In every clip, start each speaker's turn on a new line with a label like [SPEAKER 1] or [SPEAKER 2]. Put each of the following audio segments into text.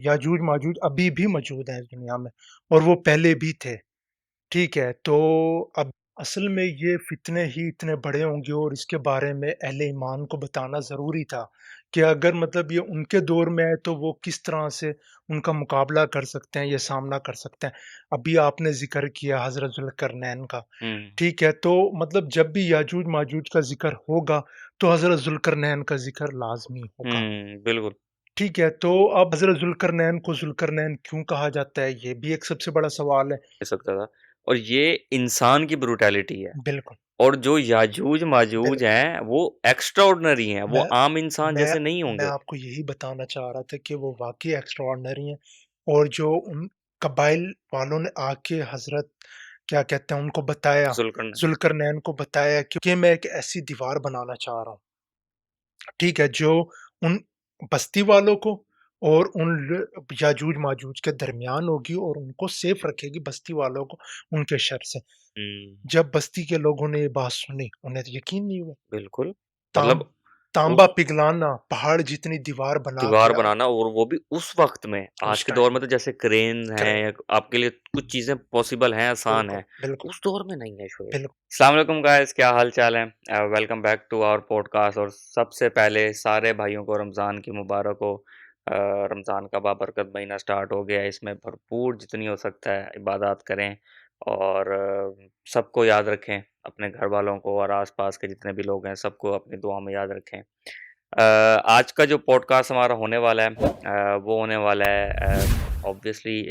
[SPEAKER 1] याजूज माजूज अभी भी मौजूद हैं इस दुनिया में और वो पहले भी थे। ठीक है, तो अब असल में ये फ़ितने ही इतने बड़े होंगे और इसके बारे में अहले ईमान को बताना ज़रूरी था कि अगर मतलब ये उनके दौर में है तो वो किस तरह से उनका मुकाबला कर सकते हैं, ये सामना कर सकते हैं। अभी आपने ज़िक्र किया हज़रत ज़ुल्करनैन का,
[SPEAKER 2] हुँ,
[SPEAKER 1] ठीक है? तो मतलब जब भी याजूज-माजूज का ज़िक्र होगा, तो हज़रत ज़ुल्करनैन का ज़िक्र लाज़मी होगा।
[SPEAKER 2] बिल्कुल,
[SPEAKER 1] ठीक है, तो अब हज़रत ज़ुल्करनैन को ज़ुल्करनैन क्यों कहा जाता है, ये भी एक सबसे बड़ा सवाल है।
[SPEAKER 2] हो सकता था और ये इंसान की ब्रूटैलिटी है
[SPEAKER 1] बिल्कुल,
[SPEAKER 2] और जो याजूज-माजूज
[SPEAKER 1] बिल्कुल।
[SPEAKER 2] हैं, वो एक्स्ट्राऑर्डिनरी हैं, वो
[SPEAKER 1] मैं
[SPEAKER 2] आम इंसान
[SPEAKER 1] मैं
[SPEAKER 2] जैसे नहीं
[SPEAKER 1] मैं
[SPEAKER 2] होंगे।
[SPEAKER 1] आपको यही बताना चाह रहा था कि वो वाक़ई एक्स्ट्राऑर्डिनरी हैं और जो उन कबाइल वालों ने आके हज़रत क्या कहते हैं उनको बताया,
[SPEAKER 2] ज़ुल्करनैन
[SPEAKER 1] ज़ुल्करनैन को बताया कि मैं एक ऐसी दीवार बनाना चाह रहा हूँ, ठीक है? जो उन बस्ती वालों को और उन याजूज-माजूज के दरमियान होगी और उनको सेफ रखेगी बस्ती वालों को उनके शर से।
[SPEAKER 2] हुँ,
[SPEAKER 1] जब बस्ती के लोगों ने ये बात सुनी, उन्हें तो यकीन नहीं हुआ।
[SPEAKER 2] बिल्कुल,
[SPEAKER 1] ताम
[SPEAKER 2] मतलब
[SPEAKER 1] तांबा
[SPEAKER 2] उस
[SPEAKER 1] पिघलाना, पहाड़ जितनी दीवार बना
[SPEAKER 2] दीवार
[SPEAKER 1] के
[SPEAKER 2] बनाना और वो भी उस वक़्त में, आज
[SPEAKER 1] उस
[SPEAKER 2] के दौर
[SPEAKER 1] टाइम
[SPEAKER 2] में तो जैसे क्रेन हैं
[SPEAKER 1] करें।
[SPEAKER 2] या आपके लिए कुछ चीज़ें पॉसिबल हैं, आसान
[SPEAKER 1] बिल्कुल,
[SPEAKER 2] हैं,
[SPEAKER 1] बिल्कुल,
[SPEAKER 2] उस दौर में नहीं है शोएब।
[SPEAKER 1] बिल्कुल।
[SPEAKER 2] अस्सलाम वालेकुम गाइज़ क्या हाल-चाल है? Welcome back to our podcast और सबसे पहले सारे भाइयों को रमज़ान की मुबारक हो। रमज़ान का बाबरकत महीना स्टार्ट हो गया है, इसमें भरपूर जितनी हो सकता है इबादत करें और सबको याद रखें, अपने घरवालों को और आस-पास के जितने भी लोग हैं, सबको अपनी दुआ में याद रखें। आज का जो पॉडकास्ट हमारा होने वाला है वो होने वाला है ऑब्वियसली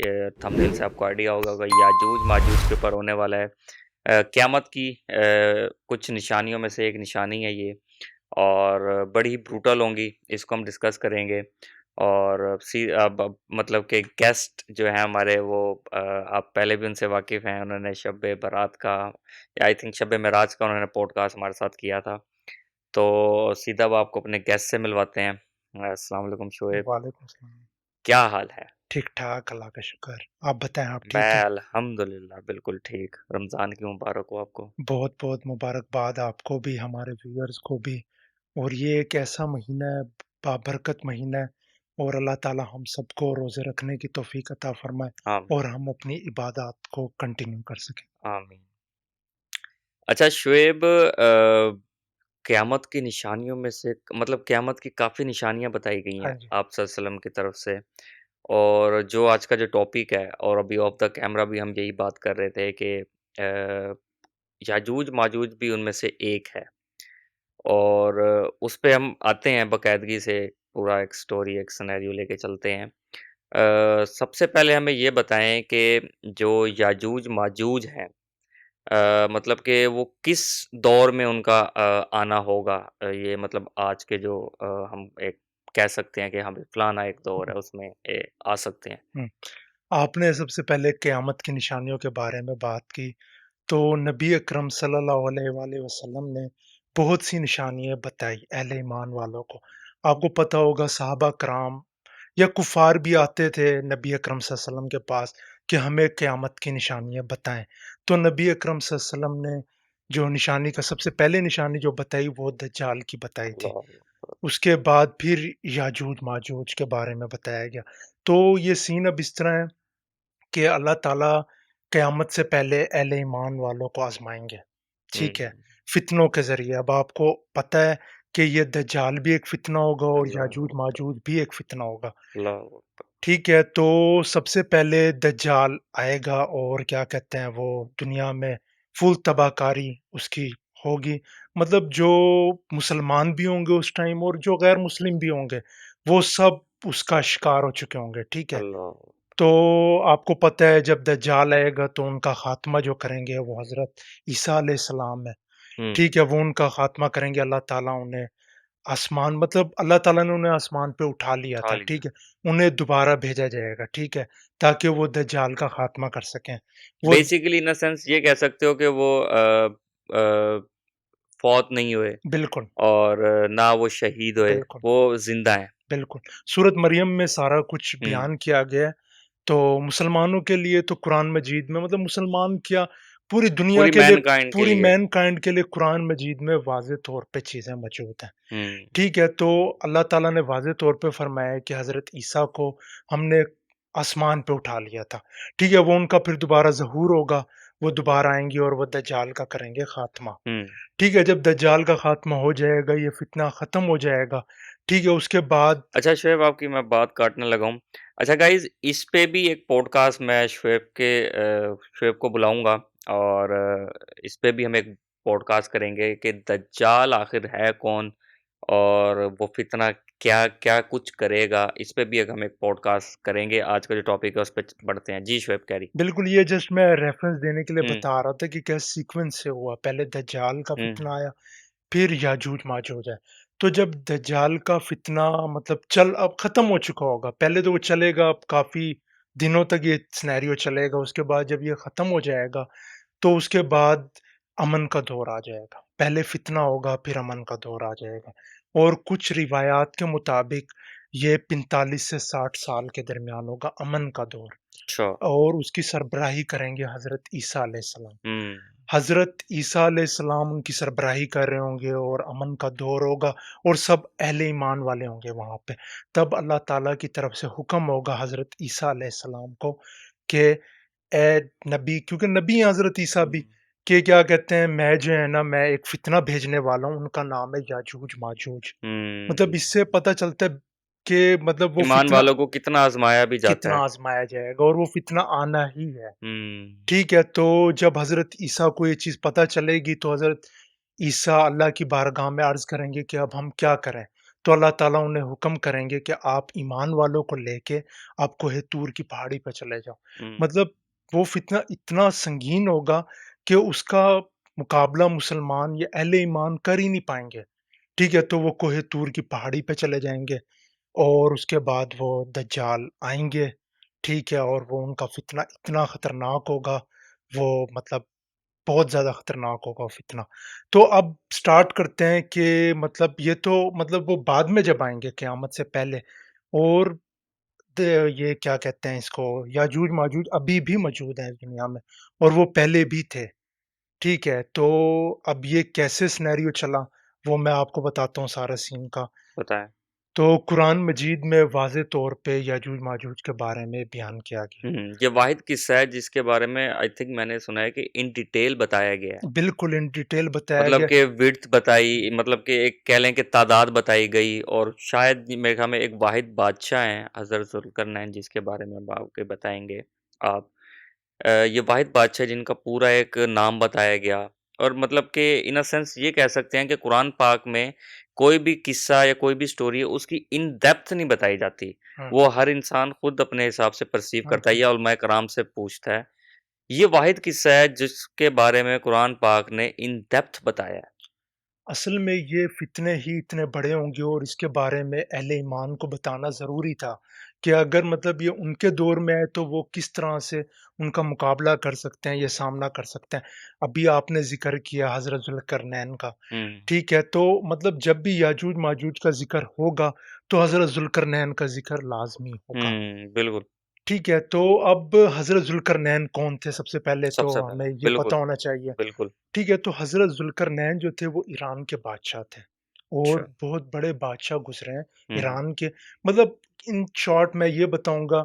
[SPEAKER 2] थंबनेल से आपको आइडिया होगा याजूज-माजूज के ऊपर होने वाला है। क़यामत की कुछ निशानियों में से एक निशानी है ये और बड़ी ब्रूटल होंगी, इसको हम डिस्कस करेंगे और अब मतलब कि गेस्ट जो हैं हमारे वो आप पहले भी उनसे वाकिफ़ हैं, उन्होंने शब बारात का या आई थिंक शब मेराज का उन्होंने पॉडकास्ट हमारे साथ किया था। तो सीधा अब आपको अपने गेस्ट से मिलवाते हैं। अस्सलाम वालेकुम शोएब,
[SPEAKER 1] वालेकुम सलाम।
[SPEAKER 2] क्या हाल है?
[SPEAKER 1] ठीक-ठाक, अल्लाह का शुक्र। आप बताएँ आप ठीक
[SPEAKER 2] मैं
[SPEAKER 1] हैं?
[SPEAKER 2] अल्हम्दुलिल्लाह बिल्कुल ठीक। रमज़ान की मुबारक हो आपको।
[SPEAKER 1] बहुत-बहुत मुबारकबाद आपको भी, हमारे व्यूअर्स को भी और ये एक ऐसा महीना है, बाबरकत महीना है और अल्लाह ताला हम सबको रोज़े रखने की तौफ़ीक अता फ़रमाए
[SPEAKER 2] आमीन,
[SPEAKER 1] और हम अपनी इबादत को कंटिन्यू कर सकें।
[SPEAKER 2] आमीन। अच्छा शोएब क़यामत की निशानियों में से मतलब क़यामत की काफ़ी निशानियाँ बताई गई
[SPEAKER 1] हाँ
[SPEAKER 2] हैं
[SPEAKER 1] जी,
[SPEAKER 2] आप सल्लल्लाहु अलैहि वसल्लम की तरफ से और जो आज का जो टॉपिक है और अभी ऑफ द कैमरा भी हम यही बात कर रहे थे कि याजूज-माजूज भी उनमें से एक है। और उस पे हम आते हैं बाकायदगी से पूरा एक स्टोरी, एक सिनेरियो लेके चलते हैं। सबसे पहले हमें ये बताएँ कि जो याजूज-माजूज हैं मतलब कि वो किस दौर में उनका आना होगा? ये मतलब आज के जो हम एक कह सकते हैं कि हाँ, फलाना एक दौर
[SPEAKER 1] हुँ,
[SPEAKER 2] है उसमें आ सकते हैं।
[SPEAKER 1] हुँ। आपने सबसे पहले क़यामत की निशानियों के बारे में बात की, तो नबी अकरम सल्लल्लाहु अलैहि वसल्लम ने बहुत सी निशानियाँ बताई अहले ईमान वालों को। आपको पता होगा सहाबा कराम या कुफ़ार भी आते थे नबी अकरम सल्लल्लाहु अलैहि वसल्लम के पास कि हमें क़यामत की निशानियाँ बताएँ। तो नबी अकरम सल्लल्लाहु अलैहि वसल्लम ने जो निशानी का सबसे पहले निशानी जो बताई वो दज्जाल की बताई थी।
[SPEAKER 2] अल्लाह
[SPEAKER 1] उसके बाद फिर याजूज-माजूज के बारे में बताया गया। तो ये सीन अब इस तरह है कि अल्लाह ताला क़यामत से पहले अहले ईमान वालों को आज़माएँगे, ठीक है?
[SPEAKER 2] हुँ,
[SPEAKER 1] फ़ितनों के ज़रिए। अब आपको पता है कि ये दज्जाल भी एक फ़ितना होगा और
[SPEAKER 2] अल्लाह
[SPEAKER 1] याजूज-माजूज भी एक फ़ितना होगा,
[SPEAKER 2] अल्लाह
[SPEAKER 1] ठीक है? तो सबसे पहले दज्जाल आएगा और क्या कहते हैं वो दुनिया में फ़ुल तबाहकारी उसकी होगी। मतलब जो मुसलमान भी होंगे उस टाइम और जो गैर मुस्लिम भी होंगे, वो सब उसका शिकार हो चुके होंगे, ठीक है?
[SPEAKER 2] अल्लाह
[SPEAKER 1] तो आपको पता है जब दज्जाल आएगा तो उनका ख़ात्मा जो करेंगे वो हज़रत ईसा अलैहिस्सलाम है,
[SPEAKER 2] हुँ,
[SPEAKER 1] ठीक है? वो उनका ख़ात्मा करेंगे अल्लाह ताला उन्हें आसमान मतलब अल्लाह ताला ने उन्हें आसमान पे उठा लिया
[SPEAKER 2] उठा
[SPEAKER 1] था,
[SPEAKER 2] लिया।
[SPEAKER 1] ठीक है? उन्हें दोबारा भेजा जाएगा, ठीक है? ताकि वो दज्जाल का ख़ात्मा कर सकें। वो
[SPEAKER 2] बेसिकली इन अ सेंस ये कह सकते हो कि वो अ, फ़ौत नहीं हुए
[SPEAKER 1] बिल्कुल,
[SPEAKER 2] और ना वो शहीद हुए,
[SPEAKER 1] बिल्कुल,
[SPEAKER 2] वो ज़िंदा हैं।
[SPEAKER 1] बिल्कुल। सूरत मरियम में सारा कुछ
[SPEAKER 2] हुँ,
[SPEAKER 1] बयान किया गया है। तो मुसलमानों के लिए तो कुरान मजीद में मतलब मुसलमान क्या, पूरी दुनिया
[SPEAKER 2] पूरी
[SPEAKER 1] के लिए,
[SPEAKER 2] मैनकाइंड के
[SPEAKER 1] पूरी
[SPEAKER 2] लिए।
[SPEAKER 1] मैनकाइंड के लिए कुरान मजीद में वाज़े तौर पे चीज़ें मौजूद हैं।
[SPEAKER 2] हुँ,
[SPEAKER 1] ठीक है, तो अल्लाह ताला ने वाज़े तौर पे फ़रमाया है कि हज़रत ईसा को हमने आसमान पे उठा लिया था। ठीक है, वो उनका फिर दोबारा ज़हूर होगा, वो दोबारा आएँगे और वो दज्जाल का करेंगे ख़ात्मा।
[SPEAKER 2] हुँ।
[SPEAKER 1] ठीक है, जब दज्जाल का ख़ात्मा हो जाएगा, ये फ़ितना ख़त्म हो जाएगा, ठीक है, उसके बाद
[SPEAKER 2] अच्छा शोएब आपकी मैं बात काटने लगा हूँ। अच्छा गाइज़ इस पे भी एक पॉडकास्ट मैं शोएब को बुलाऊँगा और इस पे भी हम एक पॉडकास्ट करेंगे कि दज्जाल आखिर है कौन? और वो फ़ितना क्या कुछ करेगा? इस पे भी एक हम एक पॉडकास्ट करेंगे। आज का जो टॉपिक है उस पे च बढ़ते हैं। जी शोएब कैरी।
[SPEAKER 1] बिल्कुल, ये जस्ट मैं रेफ़रेंस देने के लिए
[SPEAKER 2] हुँ,
[SPEAKER 1] बता रहा था कि कैसे सीक्वेंस से हुआ। पहले दज्जाल का
[SPEAKER 2] हुँ,
[SPEAKER 1] फ़ितना आया, फिर याजूज-माजूज है। तो जब दज्जाल का फ़ितना मतलब चल अब ख़त्म हो चुका होगा, पहले तो वो चलेगा, अब काफ़ी दिनों तक ये सिनेरियो चलेगा, उसके बाद जब ये ख़त्म हो जाएगा, तो उसके बाद अमन का दौर आ जाएगा। पहले फ़ितना होगा, फिर अमन का दौर आ जाएगा और कुछ रिवायात के मुताबिक ये 45 से 60 साल के दरमियान होगा अमन का दौर।
[SPEAKER 2] अच्छा।
[SPEAKER 1] और उसकी सरबराही करेंगे हज़रत ईसा अलैहिस्सलाम।
[SPEAKER 2] हुँ,
[SPEAKER 1] हज़रत ईसा अलैहिस्सलाम उनकी सरबराही कर रहे होंगे और अमन का दौर होगा और सब अहले ईमान वाले होंगे वहाँ पे। तब अल्लाह ताला की तरफ से हुक्म होगा हज़रत ईसा अलैहिस्सलाम को कि ए नबी, क्योंकि नबी हैं हज़रत ईसा भी,
[SPEAKER 2] हुँ,
[SPEAKER 1] कि क्या कहते हैं, मैं जो है ना, मैं एक फ़ितना भेजने वाला हूँ, उनका नाम है याजूज-माजूज। मतलब
[SPEAKER 2] हुँ।
[SPEAKER 1] इससे पता चलता है कि मतलब वो
[SPEAKER 2] ईमान
[SPEAKER 1] फ़ितना
[SPEAKER 2] वालों को कितना आज़माया भी जाता
[SPEAKER 1] कितना
[SPEAKER 2] है।
[SPEAKER 1] आज़माया जाएगा और वो फ़ितना आना ही है।
[SPEAKER 2] हुँ,
[SPEAKER 1] ठीक है, तो जब हज़रत ईसा को ये चीज़ पता चलेगी तो हज़रत ईसा अल्लाह की बारगाह में अर्ज़ करेंगे कि अब हम क्या करें? तो अल्लाह ताला उन्हें हुक्म करेंगे कि आप ईमान वालों को लेके आप कोहे तूर की पहाड़ी पे चले जाओ।
[SPEAKER 2] हुँ,
[SPEAKER 1] मतलब वो फ़ितना इतना संगीन होगा कि उसका मुकाबला मुसलमान या अहले ईमान कर ही नहीं पाएँगे। ठीक है, तो वो कोहे तूर की पहाड़ी पे चले जाएँगे और उसके बाद वो दज्जाल आएँगे, ठीक है? और वो उनका फ़ितना इतना खतरनाक होगा, वो मतलब बहुत ज़्यादा खतरनाक होगा वो फ़ितना। तो अब स्टार्ट करते हैं कि मतलब ये तो मतलब वो बाद में जब आएँगे क़यामत से पहले, और द ये क्या कहते हैं इसको, याजूज-माजूज अभी भी मौजूद हैं इस दुनिया में और वो पहले भी थे, ठीक है? तो अब ये कैसे सिनेरियो चला, वो मैं आपको बताता हूँ सारा सीन का।
[SPEAKER 2] बताएँ।
[SPEAKER 1] तो कुरान मजीद में वाज़े तौर पे याजूज-माजूज के बारे में बयान किया गया
[SPEAKER 2] हुँ,
[SPEAKER 1] है।
[SPEAKER 2] ये वाहिद किस्सा है जिसके बारे में आई थिंक मैंने सुना है कि इन डिटेल बताया गया है।
[SPEAKER 1] बिल्कुल इन डिटेल बताया
[SPEAKER 2] मतलब
[SPEAKER 1] गया।
[SPEAKER 2] कि विड्थ बताई मतलब कि एक कह लें कि तादाद बताई गई और शायद मेरे ख़्याल में एक वाहिद बादशाह हैं हज़रत ज़ुल्करनैन जिसके बारे में अब आगे बताएँगे आप। ये वाहिद बादशाह जिनका पूरा एक नाम बताया गया और मतलब कि इन अ सेंस ये कह सकते हैं कि कुरान पाक में कोई भी किस्सा या कोई भी स्टोरी है उसकी इन डेप्थ नहीं बताई जाती।
[SPEAKER 1] हाँ,
[SPEAKER 2] वो हर इंसान खुद अपने हिसाब से परसीव
[SPEAKER 1] हाँ
[SPEAKER 2] करता है
[SPEAKER 1] जी।
[SPEAKER 2] या उलमाए कराम से पूछता है। ये वाहिद किस्सा है जिसके बारे में कुरान पाक ने इन डेप्थ बताया है।
[SPEAKER 1] असल में ये फ़ितने ही इतने बड़े होंगे और इसके बारे में अहले ईमान को बताना ज़रूरी था, कि अगर मतलब ये उनके दौर में है तो वो किस तरह से उनका मुकाबला कर सकते हैं, ये सामना कर सकते हैं। अभी आपने ज़िक्र किया हज़रत ज़ुल्करनैन का,
[SPEAKER 2] हुँ,
[SPEAKER 1] ठीक है? तो मतलब जब भी याजूज-माजूज का ज़िक्र होगा, तो हज़रत ज़ुल्करनैन का ज़िक्र लाज़मी होगा।
[SPEAKER 2] हुँ, बिल्कुल,
[SPEAKER 1] ठीक है, तो अब हज़रत ज़ुल्करनैन कौन थे? सबसे पहले तो
[SPEAKER 2] सबसे
[SPEAKER 1] हमें
[SPEAKER 2] पहले।
[SPEAKER 1] ये पता
[SPEAKER 2] बिल्कुल,
[SPEAKER 1] होना चाहिए।
[SPEAKER 2] बिल्कुल।
[SPEAKER 1] ठीक है, तो हज़रत ज़ुल्करनैन जो थे वो ईरान के बादशाह थे
[SPEAKER 2] अच्छा।
[SPEAKER 1] और बहुत बड़े बादशाह गुज़रे हैं
[SPEAKER 2] हुँ, हुँ।
[SPEAKER 1] ईरान के। मतलब इन शॉर्ट मैं ये बताऊँगा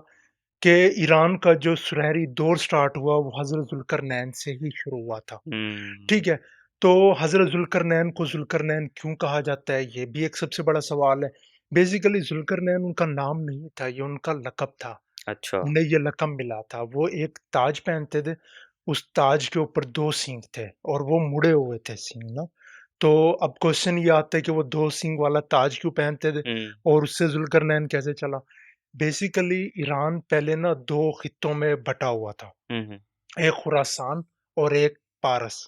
[SPEAKER 1] कि ईरान का जो सुनहरी दौर स्टार्ट हुआ वो हज़रत ज़ुल्करनैन से ही शुरू हुआ था।
[SPEAKER 2] हुँ,
[SPEAKER 1] ठीक है, तो हज़रत ज़ुल्करनैन को ज़ुल्करनैन क्यों कहा जाता है, ये भी एक सबसे बड़ा सवाल है। बेसिकली ज़ुल्करनैन उनका नाम नहीं था, ये उनका लक़ब था।
[SPEAKER 2] अच्छा।
[SPEAKER 1] उन्हें ये लक़ब मिला था। वो एक ताज पहनते थे, उस ताज के ऊपर 2 सींग थे और वो मुड़े हुए थे सींग ना। तो अब क्वेश्चन ये आता है कि वो 2 सींग वाला ताज क्यों पहनते थे
[SPEAKER 2] हुँ,
[SPEAKER 1] और उससे ज़ुल्करनैन कैसे चला? बेसिकली ईरान पहले ना 2 खित्तों में बँटा हुआ था,
[SPEAKER 2] हुँ, हुँ,
[SPEAKER 1] एक खुरासान और एक पारस।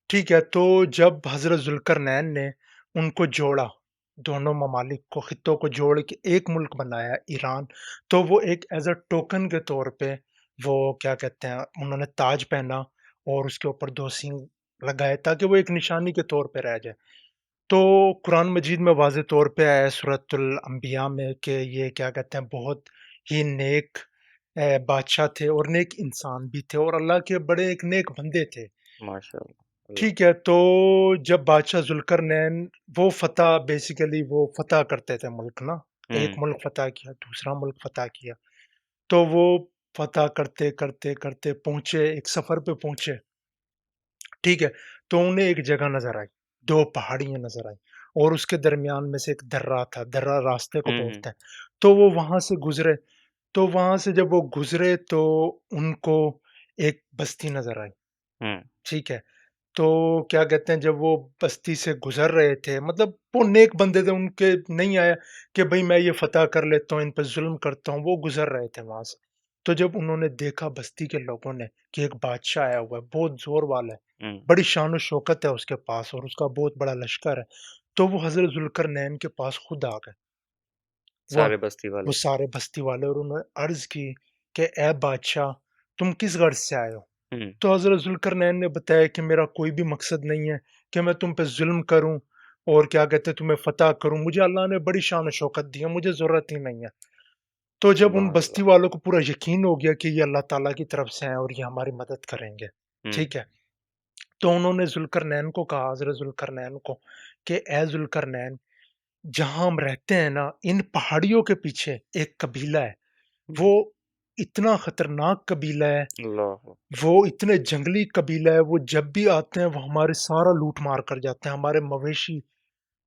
[SPEAKER 1] ठीक है, तो जब हज़रत ज़ुल्करनैन ने उनको जोड़ा, दोनों ममालिक को, खित्तों को जोड़ के एक मुल्क बनाया ईरान, तो वो एक ऐज़ अ टोकन के तौर पे वो क्या कहते हैं, उन्होंने ताज पहना और उसके ऊपर 2 सींग लगाए ताकि वो एक निशानी के तौर पे रह जाए। तो कुरान मजीद में वाज़े तौर पे आया है सूरतुल अंबिया में कि ये क्या कहते हैं, बहुत ही नेक बादशाह थे और नेक इंसान भी थे और अल्लाह के बड़े एक नेक बंदे थे।
[SPEAKER 2] माशाअल्लाह, अल्लाह।
[SPEAKER 1] ठीक है, तो जब बादशाह ज़ुल्करनैन वो फ़तह करते थे मुल्क ना, एक
[SPEAKER 2] हुँ,
[SPEAKER 1] मुल्क फ़तह किया, दूसरा मुल्क फ़तह किया, तो वो फ़तह करते, करते, करते पहुँचे, एक सफ़र पे पहुँचे, ठीक है? तो उन्हें एक जगह नज़र आई, 2 पहाड़ियाँ नज़र आईं और उसके दरमियान में से एक दर्रा था, दर्रा रास्ते को
[SPEAKER 2] हुँ, हुँ,
[SPEAKER 1] बोलते हैं। तो वो वहाँ से गुज़रे, तो वहाँ से जब वो गुज़रे तो उनको एक बस्ती नज़र आई,
[SPEAKER 2] हुँ,
[SPEAKER 1] ठीक है? तो क्या कहते हैं जब वो बस्ती से गुज़र रहे थे मतलब वो नेक बंदे थे उनके नहीं आया कि भई मैं ये फ़तह कर लेता हूँ, इन पे ज़ुल्म करता हूँ, वो गुज़र रहे थे वहाँ से। तो जब उन्होंने देखा बस्ती के लोगों ने कि एक बादशाह आया हुआ है, बहुत ज़ोर वाला है,
[SPEAKER 2] हुँ।
[SPEAKER 1] बड़ी शान-ओ-शौकत है उसके पास और उसका बहुत बड़ा लश्कर है, तो वो हज़रत ज़ुल्करनैन के पास खुद आ गए। वो
[SPEAKER 2] सारे बस्ती
[SPEAKER 1] वो
[SPEAKER 2] वाले।
[SPEAKER 1] सारे बस्ती वाले और उन्होंने अर्ज़ की कि ए बादशाह तुम किस गर्ज़ से आए हो?
[SPEAKER 2] हुँ,
[SPEAKER 1] तो हज़रत ज़ुल्करनैन ने बताया कि मेरा कोई भी मकसद नहीं है कि मैं तुम पे ज़ुल्म करूँ और क्या कहते हैं तुम्हें फ़तह करूँ। मुझे अल्लाह ने बड़ी शान-ओ-शौकत दी है, मुझे ज़रूरत ही नहीं है। तो जब उन
[SPEAKER 2] सुभान
[SPEAKER 1] बस्ती
[SPEAKER 2] अल्लाह।
[SPEAKER 1] वालों को पूरा यकीन हो गया कि ये अल्लाह ताला की तरफ से हैं और ये हमारी मदद करेंगे,
[SPEAKER 2] हुँ,
[SPEAKER 1] ठीक है? तो उन्होंने ज़ुल्करनैन को कहा हज़रत ज़ुल्करनैन को कि ए ज़ुल्करनैन जहाँ हम रहते हैं ना, इन पहाड़ियों के पीछे एक कबीला है।
[SPEAKER 2] हुँ।
[SPEAKER 1] वो इतना खतरनाक कबीला है,
[SPEAKER 2] अल्लाह
[SPEAKER 1] वो इतने जंगली कबीला है, वो जब भी आते हैं वो हमारे सारा लूट-मार कर जाते हैं, हमारे मवेशी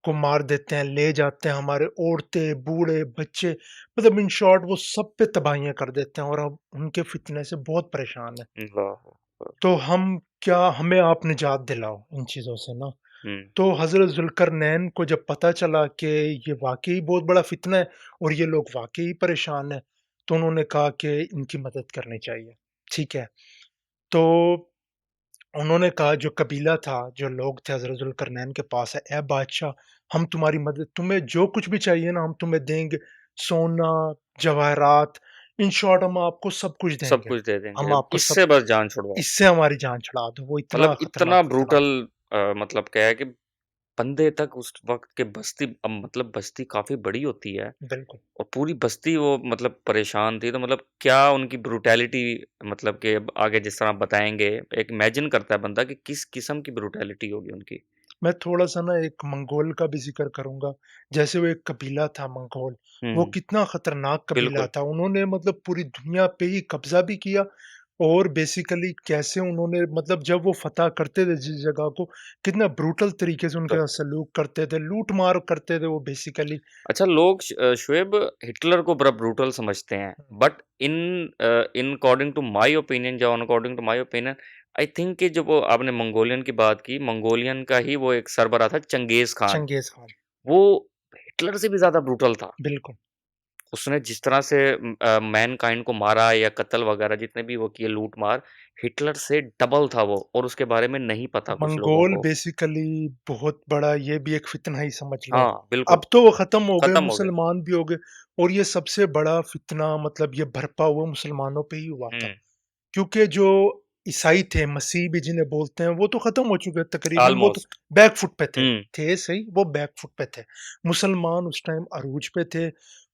[SPEAKER 1] को मार देते हैं, ले जाते हैं, हमारे औरतें, बूढ़े, बच्चे मतलब इन शॉर्ट वो सब पे तबाहियाँ कर देते हैं और हम उनके फितने से बहुत परेशान हैं।
[SPEAKER 2] अल्लाह अकबर।
[SPEAKER 1] तो हमें आप निजात दिलाओ इन चीज़ों से ना।
[SPEAKER 2] हुँ,
[SPEAKER 1] तो हज़रत ज़ुल्करनैन को जब पता चला कि ये वाक़ई बहुत बड़ा फ़ितना है और ये लोग वाक़ई परेशान हैं, तो उन्होंने कहा कि इनकी मदद करनी चाहिए, ठीक है। तो उन्होंने कहा जो कबीला था, जो लोग थे हज़रत ज़ुल्करनैन के पास है, "ऐ बादशाह, हम तुम्हारी मदद तुम्हें जो कुछ भी चाहिए ना हम तुम्हें देंगे, सोना, जवाहरात, इन शॉर्ट हम आपको सब कुछ
[SPEAKER 2] सब
[SPEAKER 1] देंगे।
[SPEAKER 2] कुछ दे देंगे,
[SPEAKER 1] हम
[SPEAKER 2] अब
[SPEAKER 1] आपको सब
[SPEAKER 2] इससे बस जान छुड़वाओ।
[SPEAKER 1] इससे हमारी जान छुड़ा दो।" वो इतना
[SPEAKER 2] मतलब इतना
[SPEAKER 1] खतरनाक फ़ितना
[SPEAKER 2] ब्रूटल
[SPEAKER 1] था।
[SPEAKER 2] मतलब क्या है कि बंदे तक उस वक़्त के बस्ती मतलब बस्ती काफ़ी बड़ी होती है
[SPEAKER 1] बिल्कुल,
[SPEAKER 2] और पूरी बस्ती वो मतलब परेशान थी, तो मतलब क्या उनकी ब्रूटैलिटी मतलब कि अब आगे जिस तरह बताएँगे, एक इमेजिन करता है बंदा कि किस किस्म की ब्रूटैलिटी होगी उनकी।
[SPEAKER 1] मैं थोड़ा-सा ना एक मंगोल का भी ज़िक्र करूँगा। जैसे वो एक कबीला था मंगोल, वो
[SPEAKER 2] हुँ,
[SPEAKER 1] कितना खतरनाक कबीला
[SPEAKER 2] बिल्कुल।
[SPEAKER 1] था। उन्होंने मतलब पूरी दुनिया पे ही कब्ज़ा भी किया और बेसिकली कैसे उन्होंने मतलब जब वो फ़तह करते थे जिस जगह को, कितना ब्रूटल तरीके से उनके साथ सलूक करते थे, लूट-मार करते थे वो बेसिकली।
[SPEAKER 2] अच्छा लोग शुएब हिटलर को बड़ा ब्रूटल समझते हैं but in according to my opinion जो according to my opinion I think कि जो वो आपने मंगोलियन की बात की मंगोलियन का ही वो एक सरबरा था चंगेज खान
[SPEAKER 1] चंगेज़ खान,
[SPEAKER 2] वो हिटलर से भी ज्यादा ब्रूटल था
[SPEAKER 1] बिल्कुल।
[SPEAKER 2] उसने जिस तरह से मैनकाइंड को मारा या कत्ल वगैरह जितने भी वो किए लूट मार हिटलर से डबल था वो और उसके बारे में नहीं पता कुछ लोगों
[SPEAKER 1] मंगोल
[SPEAKER 2] को
[SPEAKER 1] बेसिकली बहुत बड़ा ये भी एक फ़ितना ही समझ लो।
[SPEAKER 2] हाँ बिल्कुल
[SPEAKER 1] अब तो वो ख़त्म हो गए,
[SPEAKER 2] खत्म हो गए
[SPEAKER 1] मुसलमान भी हो गए और ये सबसे बड़ा फ़ितना मतलब ये भरपा हुआ मुसलमानों पे ही हुआ था।
[SPEAKER 2] हम्म
[SPEAKER 1] क्योंकि जो ईसाई थे, मसीह भी जिन्हें बोलते हैं, वो तो ख़त्म हो चुके हैं तकरीबन, वो तो
[SPEAKER 2] ऑलमोस्ट
[SPEAKER 1] बैक फुट पे थे।
[SPEAKER 2] हम्म
[SPEAKER 1] थे सही, वो बैक फुट पे थे। मुसलमान उस टाइम अरूज पे थे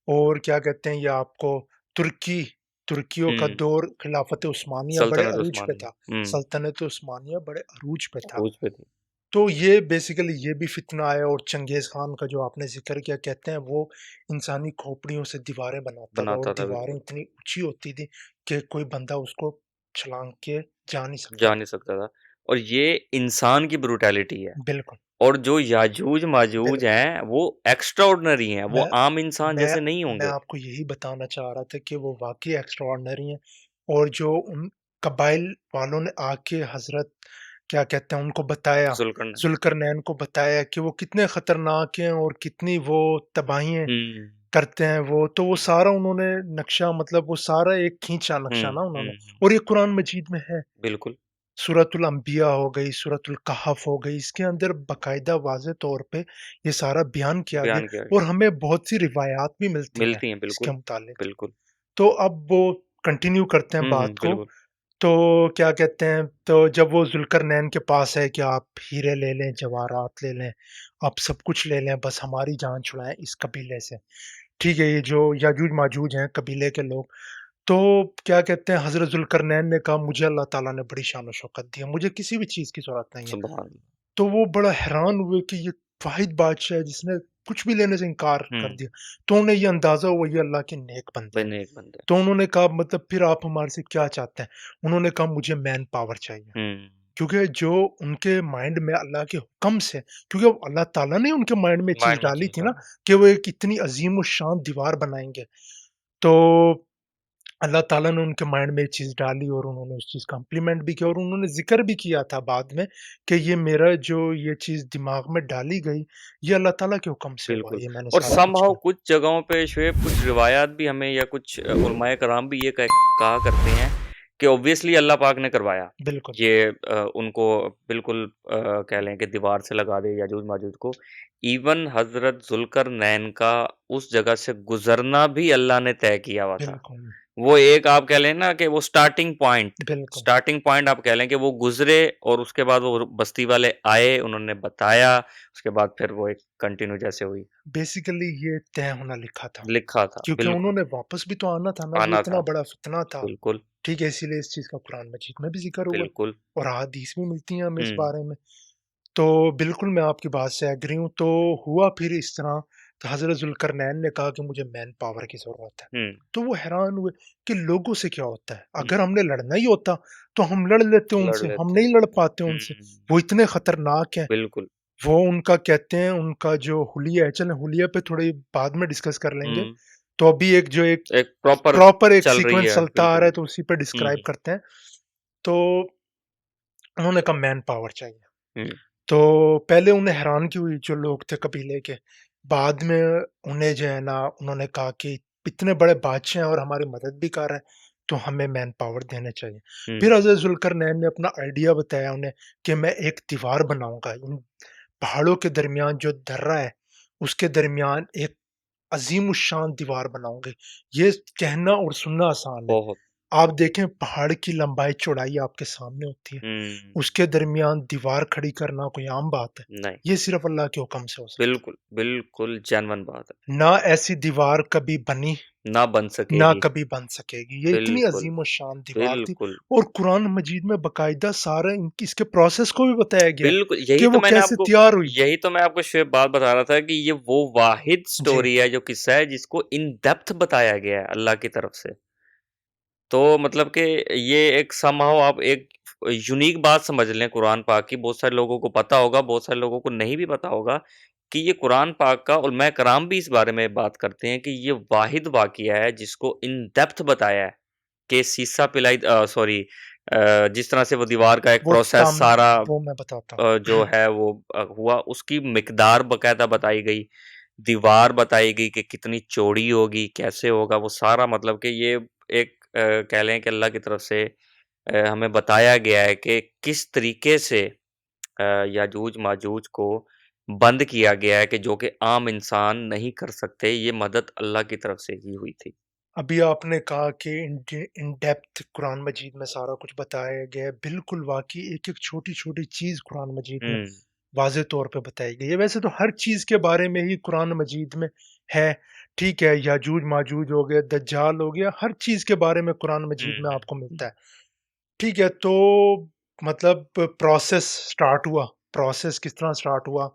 [SPEAKER 1] और क्या कहते हैं ये आपको तुर्की तुर्कियों का
[SPEAKER 2] हम्म
[SPEAKER 1] दौर खिलाफत उस्मानिया बड़े
[SPEAKER 2] सल्तनत
[SPEAKER 1] अरूज पे
[SPEAKER 2] उस्मानिया
[SPEAKER 1] था।
[SPEAKER 2] हम्म
[SPEAKER 1] सल्तनत उस्मानिया बड़े अरूज पे था।
[SPEAKER 2] क्रूज़ पे थी।
[SPEAKER 1] तो ये बेसिकली ये भी फ़ितना आया और चंगेज़ खान का जो आपने ज़िक्र किया, कहते हैं वो इंसानी खोपड़ियों से दीवारें बनाता था और
[SPEAKER 2] बनाता था
[SPEAKER 1] दीवारें
[SPEAKER 2] बिल्कुल,
[SPEAKER 1] इतनी ऊँची होती थी कि कोई बंदा उसको छलांग के जा नहीं सकता
[SPEAKER 2] जा
[SPEAKER 1] था।
[SPEAKER 2] नहीं सकता था और ये इंसान की ब्रूटैलिटी है
[SPEAKER 1] बिल्कुल,
[SPEAKER 2] और जो याजूज-माजूज
[SPEAKER 1] बिल्कुल।
[SPEAKER 2] हैं, वो एक्स्ट्राऑर्डिनरी हैं, वो
[SPEAKER 1] मैं
[SPEAKER 2] आम इंसान
[SPEAKER 1] मैं
[SPEAKER 2] जैसे नहीं
[SPEAKER 1] मैं
[SPEAKER 2] होंगे।
[SPEAKER 1] आपको यही बताना चाह रहा था कि वो वाक़ई एक्स्ट्राऑर्डिनरी हैं और जो उन कबाइल वालों ने आके हज़रत क्या कहते हैं उनको बताया,
[SPEAKER 2] ज़ुल्करनैन
[SPEAKER 1] ज़ुल्करनैन को बताया कि वो कितने खतरनाक हैं और कितनी वो तबाहियाँ
[SPEAKER 2] हुँ,
[SPEAKER 1] करते हैं वो, तो वो
[SPEAKER 2] हुँ,
[SPEAKER 1] सारा उन्होंने नक्शा मतलब वो सारा एक खींचा
[SPEAKER 2] हुँ,
[SPEAKER 1] नक्शा ना
[SPEAKER 2] हुँ,
[SPEAKER 1] उन्होंने
[SPEAKER 2] हुँ,
[SPEAKER 1] और ये कुरान मजीद में है।
[SPEAKER 2] बिल्कुल,
[SPEAKER 1] सूरतुल अंबिया हो गई, सूरतुल कहफ हो गई, इसके अंदर बाकायदा वाज़े तौर पे ये सारा बयान किया गया
[SPEAKER 2] बयान किया गया।
[SPEAKER 1] और हमें बहुत सी रिवायात भी मिलती हैं
[SPEAKER 2] मिलती हैं,
[SPEAKER 1] इसके
[SPEAKER 2] बिल्कुल,
[SPEAKER 1] मुतालिक।
[SPEAKER 2] बिल्कुल।
[SPEAKER 1] तो अब वो कंटिन्यू करते हैं
[SPEAKER 2] हुँ, हुँ,
[SPEAKER 1] बात को।
[SPEAKER 2] बिल्कुल।
[SPEAKER 1] तो क्या कहते हैं, तो जब वो ज़ुल्करनैन के पास है कि आप हीरे ले लें, जवाहरात ले लें, आप सब कुछ ले लें, बस हमारी जान छुड़ाएँ इस कबीले से। ठीक है, ये जो याजूज-माजूज हैं कबीले के लोग, तो क्या कहते हैं, हज़रत ज़ुल्करनैन ने कहा मुझे अल्लाह ताला ने बड़ी शान और शौकत दी है, मुझे किसी भी चीज़ की ज़रूरत नहीं है।
[SPEAKER 2] सुभान अल्लाह।
[SPEAKER 1] तो वो बड़ा हैरान हुए कि ये वाहिद बादशाह है जिसने कुछ भी लेने से इनकार कर
[SPEAKER 2] हुँ,
[SPEAKER 1] दिया। तो उन्हें ये अंदाज़ा हुआ ये अल्लाह के नेक बंदे हैं।
[SPEAKER 2] बने एक बंदे।
[SPEAKER 1] तो उन्होंने कहा मतलब फिर आप हमारे से क्या चाहते हैं? उन्होंने कहा मुझे मैन पावर चाहिए।
[SPEAKER 2] हुँ,
[SPEAKER 1] क्योंकि जो उनके माइंड में अल्लाह के हुक्म से, क्योंकि अल्लाह ताला ने उनके माइंड में चीज़
[SPEAKER 2] माइंड में
[SPEAKER 1] डाली
[SPEAKER 2] चीज़
[SPEAKER 1] थी ना
[SPEAKER 2] डाली।
[SPEAKER 1] कि वो एक इतनी अज़ीम और शान दीवार बनाएँगे। तो अल्लाह ताला ने उनके माइंड में ये चीज़ डाली और उन्होंने उस चीज़ का इम्प्लीमेंट भी किया और उन्होंने ज़िक्र भी किया था बाद में कि ये मेरा जो ये चीज़ दिमाग में डाली गई, ये अल्लाह ताला के हुक्म से हुआ,
[SPEAKER 2] बिल्कुल।
[SPEAKER 1] ये मैंने
[SPEAKER 2] और
[SPEAKER 1] सारा कुछ
[SPEAKER 2] समहाउ
[SPEAKER 1] किया।
[SPEAKER 2] कुछ जगहों पे शुएब कुछ रिवायात भी हमें या कुछ उलमाए कराम भी ये कहा करते हैं कि ऑब्वियसली अल्लाह पाक ने करवाया।
[SPEAKER 1] बिल्कुल,
[SPEAKER 2] ये उनको बिल्कुल कह लें कि दीवार से लगा दे याजूज-माजूज को। इवन हज़रत ज़ुल्करनैन का उस जगह से गुज़रना भी अल्लाह ने तय किया हुआ था।
[SPEAKER 1] बिल्कुल,
[SPEAKER 2] वो एक आप कह लें ना कि वो
[SPEAKER 1] बिल्कुल।
[SPEAKER 2] स्टार्टिंग पॉइंट आप कह लें कि वो गुज़रे और उसके बाद वो बस्ती वाले आए, उन्होंने बताया, उसके बाद फिर वो एक कंटिन्यू जैसे हुई।
[SPEAKER 1] बेसिकली ये तय होना लिखा था,
[SPEAKER 2] लिखा था,
[SPEAKER 1] क्योंकि
[SPEAKER 2] बिल्कुल,
[SPEAKER 1] उन्होंने वापस भी तो आना था ना, ये
[SPEAKER 2] आना
[SPEAKER 1] इतना
[SPEAKER 2] था,
[SPEAKER 1] बड़ा फितना था।
[SPEAKER 2] बिल्कुल,
[SPEAKER 1] ठीक है, इसीलिए इस चीज़ का कुरान मजीद में भी ज़िक्र हुआ है
[SPEAKER 2] बिल्कुल।
[SPEAKER 1] और अहादीस भी मिलती हैं हमें इस
[SPEAKER 2] हुँ,
[SPEAKER 1] बारे में। तो बिल्कुल मैं आपकी बात से एग्री हूँ। तो हुआ फिर इस तरह, तो हज़रत ज़ुल्करनैन ने कहा कि मुझे मैन पावर की ज़रूरत है।
[SPEAKER 2] हुँ,
[SPEAKER 1] तो वो हैरान हुए कि लोगों से क्या होता है?
[SPEAKER 2] हुँ,
[SPEAKER 1] अगर हमने लड़ना ही होता तो हम लड़ लेते
[SPEAKER 2] लड़
[SPEAKER 1] उनसे, हम
[SPEAKER 2] लेते हैं।
[SPEAKER 1] नहीं लड़ पाते उनसे।
[SPEAKER 2] हुँ,
[SPEAKER 1] वो इतने खतरनाक हैं।
[SPEAKER 2] बिल्कुल।
[SPEAKER 1] वो उनका कहते हैं उनका जो हुलिया है, चलें हुलिया पे थोड़ी बाद में डिस्कस कर लेंगे।
[SPEAKER 2] हुँ,
[SPEAKER 1] तो अभी एक जो एक
[SPEAKER 2] एक प्रॉपर
[SPEAKER 1] प्रॉपर एक
[SPEAKER 2] चल रही
[SPEAKER 1] सीक्वेंस
[SPEAKER 2] है,
[SPEAKER 1] चलता आ रहा
[SPEAKER 2] बिल्कुल।
[SPEAKER 1] है तो उसी पे
[SPEAKER 2] हुँ,
[SPEAKER 1] डिस्क्राइब
[SPEAKER 2] हुँ,
[SPEAKER 1] करते हैं। तो उन्होंने कहा मैन पावर चाहिए।
[SPEAKER 2] हुँ,
[SPEAKER 1] तो पहले उन्हें हैरानगी हुई जो लोग थे कबीले के। बाद में उन्हें जो है ना उन्होंने कहा कि इतने बड़े बादशाह हैं और हमारी मदद भी कर रहे हैं, तो हमें मैन पावर देने चाहिए।
[SPEAKER 2] हुँ,
[SPEAKER 1] फिर हज़रत ज़ुल्करनैन ने अपना आइडिया बताया उन्हें कि मैं एक दीवार बनाऊँगा। इन पहाड़ों के दरमियान जो दर्रा है, उसके दरमियान एक अज़ीमुश्शान दीवार बनाऊँगे। ये कहना और सुनना आसान है।
[SPEAKER 2] बहुत।
[SPEAKER 1] आप देखें पहाड़ की लंबाई-चौड़ाई आपके सामने होती है।
[SPEAKER 2] हुँ,
[SPEAKER 1] उसके दरमियान दीवार खड़ी करना कोई आम बात है।
[SPEAKER 2] नहीं,
[SPEAKER 1] ये सिर्फ़ अल्लाह के हुक्म से हो सकता
[SPEAKER 2] बिल्कुल, बिल्कुल जेन्युइन बात है।
[SPEAKER 1] है। ना ऐसी दीवार कभी बनी,
[SPEAKER 2] ना बन
[SPEAKER 1] ना
[SPEAKER 2] सकेगी।
[SPEAKER 1] कभी बन सकेगी। ये इतनी
[SPEAKER 2] बिल्कुल,
[SPEAKER 1] अज़ीम व शान दीवार थी
[SPEAKER 2] बिल्कुल।
[SPEAKER 1] और कुरान मजीद में बाकायदा सारा इनकी इसके प्रोसेस को भी बताया गया है
[SPEAKER 2] बिल्कुल,
[SPEAKER 1] कि वो कैसे तैयार हुई।
[SPEAKER 2] यही तो मैं आपको शुएब बात बता रहा था कि ये वो वाहिद
[SPEAKER 1] जी,
[SPEAKER 2] स्टोरी है, जो किस्सा है जिसको इन डेप्थ बताया गया है अल्लाह की तरफ से। तो मतलब कि ये एक समहाउ आप एक यूनिक बात समझ लें कुरान पाक की, बहुत सारे लोगों को पता होगा, बहुत सारे लोगों को नहीं भी पता होगा कि ये कुरान पाक का उलमाए कराम भी इस बारे में बात करते हैं कि ये वाहिद वाक़िया है जिसको इन डेप्थ बताया है कि सीसा पिलाई सॉरी जिस तरह से वो दीवार का एक
[SPEAKER 1] वो
[SPEAKER 2] प्रोसेस
[SPEAKER 1] ताम
[SPEAKER 2] सारा
[SPEAKER 1] वो मैं बताता हूँ।
[SPEAKER 2] जो है वो हुआ, उसकी मिकदार बाकायदा बताई गई, दीवार बताई गई कि कितनी चौड़ी होगी, कैसे होगा, वो सारा मतलब कि ये एक कह लें कि अल्लाह की तरफ से हमें बताया गया है कि किस तरीके से याजूज-माजूज को बंद किया गया है कि जो कि आम इंसान नहीं कर सकते, ये मदद अल्लाह की तरफ से ही हुई थी।
[SPEAKER 1] अभी आपने कहा कि इन डेप्थ कुरान मजीद में सारा कुछ बताया गया है। बिल्कुल वाक़ई एक-एक छोटी-छोटी चीज़ कुरान मजीद में
[SPEAKER 2] हुँ,
[SPEAKER 1] वाज़े तौर पे बताई गई है। वैसे तो हर चीज़ के बारे में ही कुरान मजीद में है, ठीक है? याजूज-माजूज हो गए, दज्जाल हो गया, हर चीज़ के बारे में कुरान
[SPEAKER 2] हुँ,
[SPEAKER 1] मजीद में आपको
[SPEAKER 2] हुँ,
[SPEAKER 1] मिलता है। ठीक है, तो मतलब प्रोसेस स्टार्ट हुआ, प्रोसेस किस तरह स्टार्ट हुआ?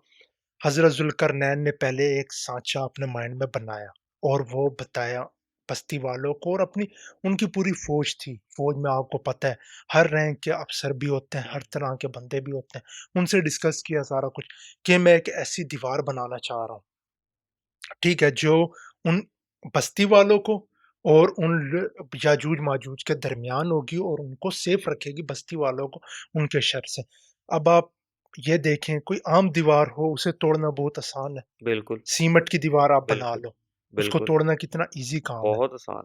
[SPEAKER 1] हज़रत ज़ुल्करनैन ने पहले एक साँचा अपने माइंड में बनाया और वो बताया बस्ती वालों को और अपनी उनकी पूरी फ़ौज थी। फ़ौज में आपको पता है हर रैंक के अफ़सर भी होते हैं,
[SPEAKER 2] हुँ,
[SPEAKER 1] हर तरह के बंदे भी होते हैं। उनसे डिस्कस किया सारा कुछ कि मैं एक ऐसी दीवार बनाना चाह रहा हूँ, ठीक है? जो उन बस्ती वालों को और उन याजूज-माजूज के दरमियान होगी और उनको सेफ रखेगी बस्ती वालों को उनके शर से। अब आप ये देखें कोई आम दीवार हो उसे तोड़ना बहुत आसान है।
[SPEAKER 2] बिल्कुल,
[SPEAKER 1] सीमेंट की दीवार आप बना
[SPEAKER 2] बिल्कुल,
[SPEAKER 1] लो, उसको
[SPEAKER 2] बिल्कुल,
[SPEAKER 1] तोड़ना कितना ईज़ी काम है।
[SPEAKER 2] बहुत आसान।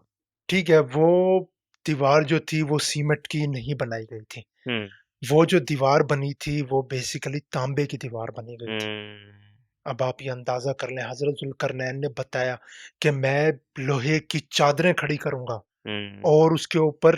[SPEAKER 1] ठीक है, वो दीवार जो थी वो सीमेंट की नहीं बनाई गई थी।
[SPEAKER 2] हुँ,
[SPEAKER 1] वो जो दीवार बनी थी वो बेसिकली तांबे की दीवार बनी गई थी।
[SPEAKER 2] हुँ,
[SPEAKER 1] अब आप ये अंदाज़ा कर लें हज़रत ज़ुल्करनैन ने बताया कि मैं लोहे की चादरें खड़ी करूँगा
[SPEAKER 2] हुँ,
[SPEAKER 1] और उसके ऊपर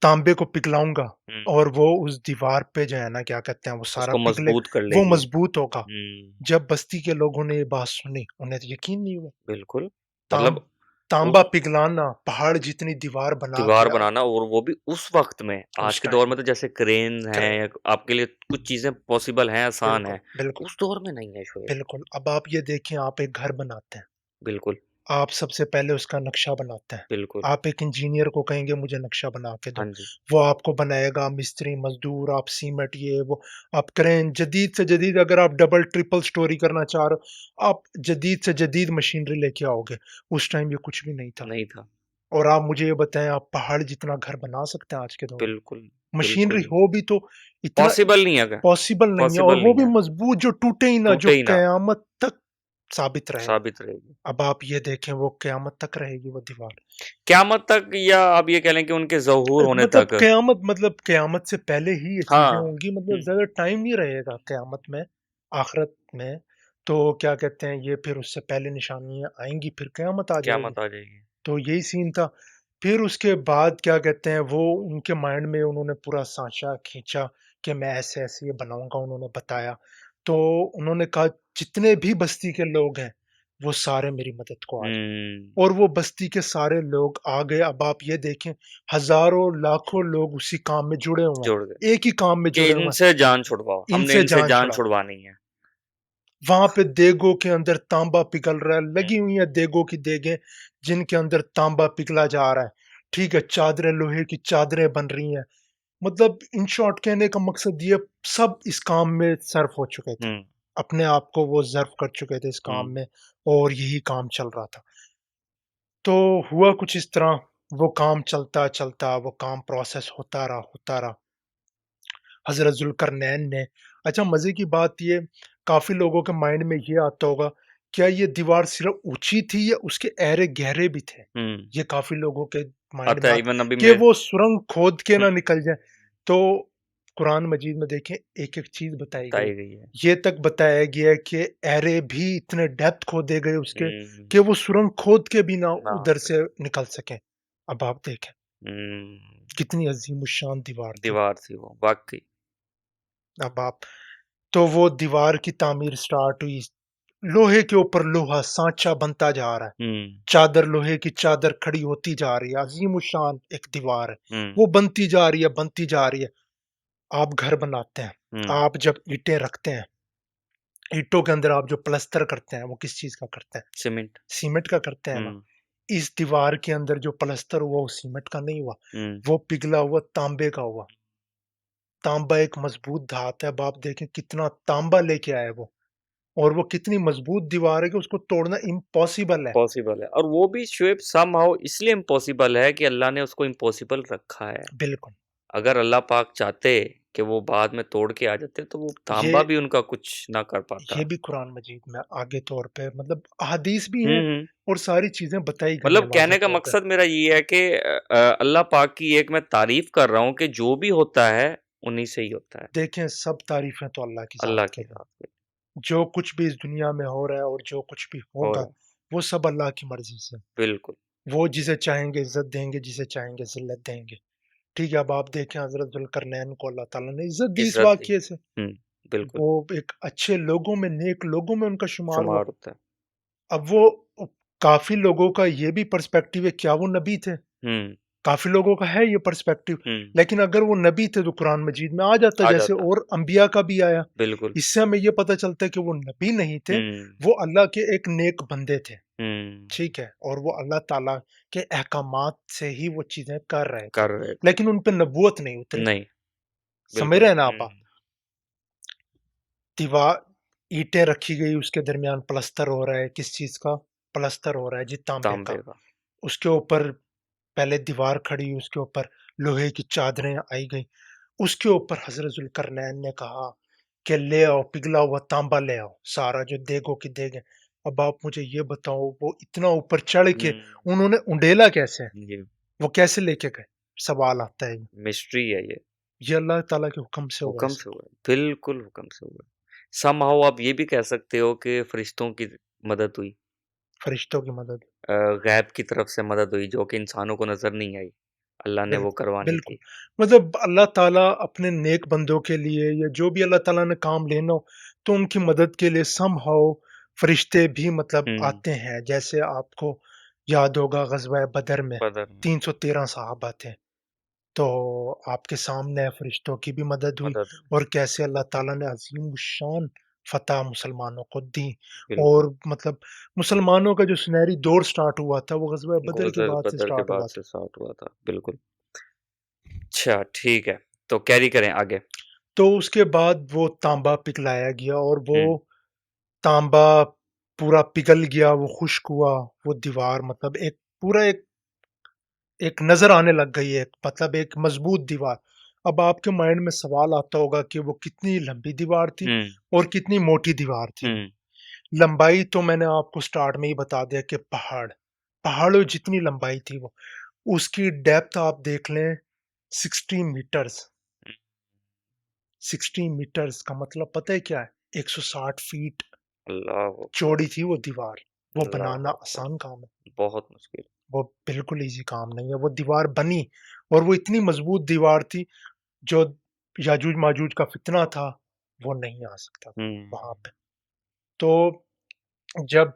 [SPEAKER 1] तांबे को पिघलाऊँगा
[SPEAKER 2] हुँ,
[SPEAKER 1] और वो उस दीवार पे जो है ना क्या कहते हैं वो सारा
[SPEAKER 2] उसको
[SPEAKER 1] पिघले,
[SPEAKER 2] मज़बूत कर
[SPEAKER 1] वो
[SPEAKER 2] लेगी।
[SPEAKER 1] मज़बूत होगा।
[SPEAKER 2] हुँ,
[SPEAKER 1] जब बस्ती के लोगों ने ये बात सुनी, उन्हें तो यकीन नहीं हुआ।
[SPEAKER 2] बिल्कुल,
[SPEAKER 1] ताम
[SPEAKER 2] मतलब
[SPEAKER 1] तांबा पिघलाना, पहाड़ जितनी दीवार बना के
[SPEAKER 2] दीवार बनाना और वो भी उस वक़्त में। आज
[SPEAKER 1] उस
[SPEAKER 2] के दौर
[SPEAKER 1] टाइम
[SPEAKER 2] में तो जैसे क्रेन हैं
[SPEAKER 1] क्रेन
[SPEAKER 2] या आपके लिए कुछ चीज़ें पॉसिबल हैं, आसान
[SPEAKER 1] बिल्कुल,
[SPEAKER 2] हैं।
[SPEAKER 1] बिल्कुल,
[SPEAKER 2] उस दौर में नहीं है शोएब।
[SPEAKER 1] बिल्कुल। अब आप ये देखें, आप एक घर बनाते हैं,
[SPEAKER 2] बिल्कुल,
[SPEAKER 1] आप सबसे पहले उसका नक्शा बनाते हैं।
[SPEAKER 2] बिल्कुल।
[SPEAKER 1] आप एक इंजीनियर को कहेंगे मुझे नक्शा बना के दो,
[SPEAKER 2] हाँ जी।
[SPEAKER 1] वो आपको बनाएगा, मिस्त्री, मज़दूर, आप सीमेंट ये वो, आप क्रेन जदीद से जदीद, अगर आप डबल ट्रिपल स्टोरी करना चाह रहे हो, आप जदीद से जदीद मशीनरी लेके आओगे। उस टाइम ये कुछ भी नहीं था।
[SPEAKER 2] नहीं था।
[SPEAKER 1] और आप मुझे ये बताएँ, आप पहाड़ जितना घर बना सकते हैं आज के दौर में?
[SPEAKER 2] बिल्कुल,
[SPEAKER 1] मशीनरी
[SPEAKER 2] बिल्कुल।
[SPEAKER 1] हो भी तो इतना
[SPEAKER 2] पॉसिबल नहीं है क्या?
[SPEAKER 1] पॉसिबल नहीं है, और
[SPEAKER 2] पॉसिबल
[SPEAKER 1] वो
[SPEAKER 2] नहीं
[SPEAKER 1] भी
[SPEAKER 2] है।
[SPEAKER 1] मज़बूत जो टूटे ही ना, जो
[SPEAKER 2] टूटे ही ना,
[SPEAKER 1] क़यामत तक साबित रहे।
[SPEAKER 2] साबित रहेगी।
[SPEAKER 1] अब आप ये देखें, वो क़यामत तक रहेगी वो दीवार।
[SPEAKER 2] क़यामत तक या आप ये कह लें कि उनके ज़हूर होने
[SPEAKER 1] मतलब
[SPEAKER 2] तक।
[SPEAKER 1] क़यामत, मतलब क़यामत से पहले ही ये चीज़ें
[SPEAKER 2] हाँ।
[SPEAKER 1] होंगी, मतलब
[SPEAKER 2] हुँ,
[SPEAKER 1] ज़्यादा टाइम नहीं रहेगा क़यामत में, आख़िरत में। तो क्या कहते हैं, ये फिर उससे पहले निशानियाँ आएँगी, फिर क़यामत आ जाएगी।
[SPEAKER 2] क़यामत आ जाएगी।
[SPEAKER 1] तो यही सीन था। फिर उसके बाद क्या कहते हैं, वो उनके माइंड में उन्होंने पूरा साँचा खींचा कि मैं ऐसे-ऐसे ये बनाऊँगा, उन्होंने बताया। तो उन्होंने कहा जितने भी बस्ती के लोग हैं, वो सारे मेरी मदद को आ जाएँ।
[SPEAKER 2] हुँ,
[SPEAKER 1] और वो बस्ती के सारे लोग आ गए। अब आप ये देखें, हज़ारों, लाखों लोग उसी काम में जुड़े हुए
[SPEAKER 2] जुड़ गए
[SPEAKER 1] हैं, एक ही काम में
[SPEAKER 2] कि
[SPEAKER 1] जुड़े हुए हैं,
[SPEAKER 2] इनसे जान छुड़वाओ, हमने
[SPEAKER 1] इनसे
[SPEAKER 2] इनसे
[SPEAKER 1] जान
[SPEAKER 2] जान
[SPEAKER 1] छुड़ाओ।
[SPEAKER 2] छुड़वानी है।
[SPEAKER 1] वहाँ पे देगों के अंदर तांबा पिघल रहा है,
[SPEAKER 2] हुँ,
[SPEAKER 1] लगी हुई हैं देगों की देगें, जिनके अंदर तांबा पिघला जा रहा है। ठीक है, चादरें, लोहे की चादरें बन रही हैं। मतलब इन शॉर्ट कहने का मकसद ये, सब इस काम में सर्फ हो चुके थे।
[SPEAKER 2] हुँ,
[SPEAKER 1] अपने आप को वो ज़र्फ कर चुके थे इस काम
[SPEAKER 2] हुँ,
[SPEAKER 1] में, और यही काम चल रहा था। तो हुआ कुछ इस तरह, वो काम चलता-चलता, वो काम प्रोसेस होता रहा। हज़रत ज़ुल्करनैन ने, अच्छा मज़े की बात ये, काफ़ी लोगों के माइंड में ये आता होगा, क्या ये दीवार सिर्फ़ ऊँची थी या उसके ऐरे गहरे भी थे?
[SPEAKER 2] हुँ।
[SPEAKER 1] ये काफ़ी लोगों के माइंड
[SPEAKER 2] आता
[SPEAKER 1] में
[SPEAKER 2] है
[SPEAKER 1] आता
[SPEAKER 2] इवन अभी
[SPEAKER 1] कि
[SPEAKER 2] मैं।
[SPEAKER 1] वो सुरंग खोद के
[SPEAKER 2] हुँ,
[SPEAKER 1] ना निकल जाए। तो कुरान मजीद में देखें, एक-एक चीज़ बताई गई।
[SPEAKER 2] बताई गई है।
[SPEAKER 1] ये तक बताया गया है कि ऐरे भी इतने डेप्थ खोदे गए उसके,
[SPEAKER 2] हुँ,
[SPEAKER 1] कि वो सुरंग खोद के भी ना
[SPEAKER 2] ना
[SPEAKER 1] उधर
[SPEAKER 2] सही।
[SPEAKER 1] से निकल सकें। अब आप देखें,
[SPEAKER 2] हुँ,
[SPEAKER 1] कितनी अज़ीमुश्शान दीवार थी।
[SPEAKER 2] दीवार थी वो, वाक़ई।
[SPEAKER 1] अब आप, तो वो दीवार की तामीर स्टार्ट हुई। लोहे के ऊपर लोहा, साँचा बनता जा रहा है।
[SPEAKER 2] हुँ,
[SPEAKER 1] चादर, लोहे की चादर खड़ी होती जा रही है। अज़ीमुश्शान एक दीवार है।
[SPEAKER 2] हुँ,
[SPEAKER 1] वो बनती जा रही है, बनती जा रही है। आप घर बनाते हैं,
[SPEAKER 2] हुँ,
[SPEAKER 1] आप जब ईंटें रखते हैं, ईंटों के अंदर आप जो प्लस्तर करते हैं, वो किस चीज़ का करते हैं?
[SPEAKER 2] सीमेंट।
[SPEAKER 1] सीमेंट का करते हैं ना?
[SPEAKER 2] हुँ,
[SPEAKER 1] इस दीवार के अंदर जो प्लस्तर हुआ, वो सीमेंट का नहीं हुआ,
[SPEAKER 2] हुँ,
[SPEAKER 1] वो पिघला हुआ तांबे का हुआ। तांबा एक मज़बूत धात है। अब आप देखें कितना तांबा लेके आया वो, और वो कितनी मज़बूत दीवार है कि उसको तोड़ना इम्पॉसिबल है।
[SPEAKER 2] पॉसिबल है और वो भी शुएब समहाउ इसलिए इम्पॉसिबल है कि अल्लाह ने उसको इम्पॉसिबल रखा है।
[SPEAKER 1] बिल्कुल।
[SPEAKER 2] अगर अल्लाह पाक चाहते कि वो बाद में तोड़ के आ जाते, तो वो
[SPEAKER 1] ये
[SPEAKER 2] तांबा भी उनका कुछ ना कर
[SPEAKER 1] ये
[SPEAKER 2] पाता।
[SPEAKER 1] भी कुरान मजीद में आगे तौर पे, मतलब अहादीस भी
[SPEAKER 2] हुँ,
[SPEAKER 1] हैं,
[SPEAKER 2] हुँ।
[SPEAKER 1] और सारी चीज़ें बताई गई हैं
[SPEAKER 2] मतलब
[SPEAKER 1] वाज़ेह
[SPEAKER 2] कहने का
[SPEAKER 1] तौर पे।
[SPEAKER 2] मकसद मेरा ये है कि अल्लाह पाक की एक मैं तारीफ़ कर रहा हूँ कि जो भी होता है, उन्हीं से ही होता है।
[SPEAKER 1] देखें, सब तारीफ़ें तो अल्लाह की
[SPEAKER 2] अल्लाह
[SPEAKER 1] ज़ात के
[SPEAKER 2] की
[SPEAKER 1] लिए।
[SPEAKER 2] ज़ात पे
[SPEAKER 1] जो कुछ भी इस दुनिया में हो रहा है और जो कुछ भी
[SPEAKER 2] हो
[SPEAKER 1] होगा,
[SPEAKER 2] रहा है।
[SPEAKER 1] वो सब अल्लाह की मर्ज़ी से।
[SPEAKER 2] बिल्कुल,
[SPEAKER 1] वो जिसे चाहेंगे इज़्ज़त देंगे, जिसे चाहेंगे ज़िल्लत देंगे। ठीक है, अब आप देखें, हज़रत ज़ुल्करनैन को अल्लाह ताला ने इज़्ज़त दी इस
[SPEAKER 2] इज़्ज़त दी।
[SPEAKER 1] वाक़ये से।
[SPEAKER 2] हुँ, बिल्कुल,
[SPEAKER 1] वो एक अच्छे लोगों में, नेक लोगों में उनका शुमार हुआ।
[SPEAKER 2] शुमार होता है।
[SPEAKER 1] अब वो काफ़ी लोगों का ये भी पर्सपेक्टिव है, क्या वो नबी थे?
[SPEAKER 2] हुँ,
[SPEAKER 1] काफ़ी लोगों का है ये पर्सपेक्टिव,
[SPEAKER 2] हुँ,
[SPEAKER 1] लेकिन अगर वो नबी थे तो कुरान मजीद में आ जाता,
[SPEAKER 2] आ
[SPEAKER 1] जैसे
[SPEAKER 2] जाता।
[SPEAKER 1] और अंबिया का भी आया।
[SPEAKER 2] बिल्कुल।
[SPEAKER 1] इससे हमें ये पता चलता है कि वो नबी नहीं थे,
[SPEAKER 2] हुँ,
[SPEAKER 1] वो अल्लाह के एक नेक बंदे थे।
[SPEAKER 2] हुँ,
[SPEAKER 1] ठीक है? और वो अल्लाह ताला के अहकामात से ही वो चीज़ें कर रहे थे,
[SPEAKER 2] कर रहे थे।
[SPEAKER 1] लेकिन उन पे नबूवत नहीं उतरी।
[SPEAKER 2] नहीं,
[SPEAKER 1] समझ
[SPEAKER 2] बिल्कुल।
[SPEAKER 1] रहे हैं ना आप?
[SPEAKER 2] हुँ,
[SPEAKER 1] दीवार, ईंटें रखी गई, उसके दरमियान प्लस्तर हो रहा है, किस चीज़ का? प्लस्तर हो रहा है जी, तांबे
[SPEAKER 2] तांबे
[SPEAKER 1] का।
[SPEAKER 2] का।
[SPEAKER 1] उसके ऊपर पहले दीवार खड़ी, उसके ऊपर लोहे की चादरें आई गई। उसके ऊपर हज़रत ज़ुल्करनैन ने कहा कि ले आओ, पिघला हुआ तांबा ले आओ, सारा जो देगों की देग है। अब आप मुझे ये बताओ, वो इतना ऊपर चढ़ के
[SPEAKER 2] हुँ,
[SPEAKER 1] उन्होंने उंडेला कैसे?
[SPEAKER 2] ये
[SPEAKER 1] वो कैसे लेके गए? सवाल आता है ये।
[SPEAKER 2] मिस्ट्री है ये।
[SPEAKER 1] ये अल्लाह ताला के हुक्म से हुआ है
[SPEAKER 2] हुक्म
[SPEAKER 1] सब।
[SPEAKER 2] से हुआ है, बिल्कुल हुक्म से हुआ है। समहाउ आप ये भी कह सकते हो कि फरिश्तों की मदद हुई।
[SPEAKER 1] फरिश्तों की मदद।
[SPEAKER 2] गैब की तरफ से मदद हुई जो कि इंसानों को नज़र नहीं आई। अल्लाह ने वो
[SPEAKER 1] बिल्कुल,
[SPEAKER 2] करवानी
[SPEAKER 1] बिल्कुल।
[SPEAKER 2] थी।
[SPEAKER 1] मतलब अल्लाह ताला अपने नेक बंदों के लिए, या जो भी अल्लाह ताला ने काम लेना हो, तो उनकी मदद के लिए समहाउ फरिश्ते भी मतलब
[SPEAKER 2] हुँ,
[SPEAKER 1] आते हैं। जैसे आपको याद होगा ग़ज़वा बदर में
[SPEAKER 2] बदर में
[SPEAKER 1] 313 सहाबा थे। तो आपके सामने फ़रिश्तों की भी मदद हुई
[SPEAKER 2] मदद हुई।
[SPEAKER 1] और कैसे अल्लाह ताला ने अज़ीम शान फ़तह मुसलमानों को दी।
[SPEAKER 2] बिल्कुल,
[SPEAKER 1] और मतलब मुसलमानों का जो सुनहरी दौर स्टार्ट हुआ था, वो ग़ज़वा बदर के
[SPEAKER 2] गुज़र
[SPEAKER 1] बाद से
[SPEAKER 2] बदर के
[SPEAKER 1] स्टार्ट
[SPEAKER 2] बाद
[SPEAKER 1] हुआ
[SPEAKER 2] से
[SPEAKER 1] था।
[SPEAKER 2] स्टार्ट हुआ था, बिल्कुल। अच्छा, ठीक है, तो कैरी करें आगे।
[SPEAKER 1] तो उसके बाद वो तांबा पिघलाया गया और वो
[SPEAKER 2] हुँ,
[SPEAKER 1] तांबा पूरा पिघल गया, वो खुश्क हुआ, वो दीवार मतलब एक पूरा एक नज़र आने लग गई है, मतलब एक मज़बूत दीवार। अब आपके माइंड में सवाल आता होगा कि वो कितनी लंबी दीवार थी
[SPEAKER 2] हुँ,
[SPEAKER 1] और कितनी मोटी दीवार थी वो।
[SPEAKER 2] हुँ,
[SPEAKER 1] लंबाई तो मैंने आपको स्टार्ट में ही बता दिया कि पहाड़ों जितनी लंबाई थी वो। उसकी डेप्थ आप देख लें 60 मीटर्स। 60 मीटर्स का मतलब पता है क्या है? 160 फीट
[SPEAKER 2] अल्लाहु अकबर,
[SPEAKER 1] चौड़ी थी वो दीवार। वो बनाना
[SPEAKER 2] अल्लाहु अकबर,
[SPEAKER 1] आसान काम है।
[SPEAKER 2] बहुत मुश्किल।
[SPEAKER 1] वो बिल्कुल ईज़ी काम नहीं है। वो दीवार बनी और वो इतनी मज़बूत दीवार थी, जो याजूज-माजूज का फितना था, वो नहीं आ सकता था
[SPEAKER 2] हुँ,
[SPEAKER 1] वहाँ पे। तो जब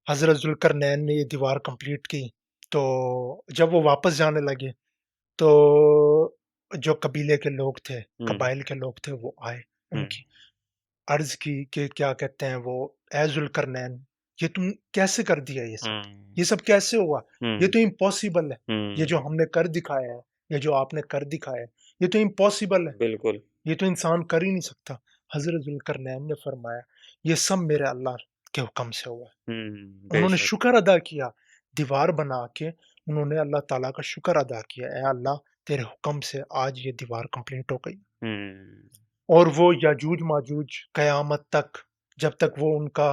[SPEAKER 1] हज़रत ज़ुल्करनैन ने ये दीवार कंप्लीट की, तो जब वो वापस जाने लगे, तो जो कबीले के लोग थे,
[SPEAKER 2] हुँ,
[SPEAKER 1] कबाइल के लोग थे, वो आए।
[SPEAKER 2] हुँ,
[SPEAKER 1] उनकी अर्ज़ की कि क्या कहते हैं वो, "ऐ ज़ुल्करनैन, ये तुम कैसे कर दिया ये सब?
[SPEAKER 2] हुँ,
[SPEAKER 1] ये सब कैसे हुआ? ये
[SPEAKER 2] हुँ,
[SPEAKER 1] तो इम्पॉसिबल है। ये
[SPEAKER 2] हुँ,
[SPEAKER 1] जो हमने कर दिखाया है, ये जो आपने कर दिखाया है, ये तो इम्पॉसिबल है।
[SPEAKER 2] बिल्कुल।
[SPEAKER 1] ये तो इंसान कर ही नहीं सकता।" हज़रत ज़ुल्करनैन ने फरमाया, "ये सब मेरे अल्लाह के हुक्म से हुआ है।"
[SPEAKER 2] हुँ,
[SPEAKER 1] उन्होंने
[SPEAKER 2] बेशक।
[SPEAKER 1] शुक्र अदा किया, दीवार बना के उन्होंने अल्लाह ताला का शुक्र अदा किया, "ऐ अल्लाह, तेरे हुक्म से आज ये दीवार कंप्लीट हो गई।"
[SPEAKER 2] हुँ,
[SPEAKER 1] और वो याजूज-माजूज कयामत तक, जब तक वो उनका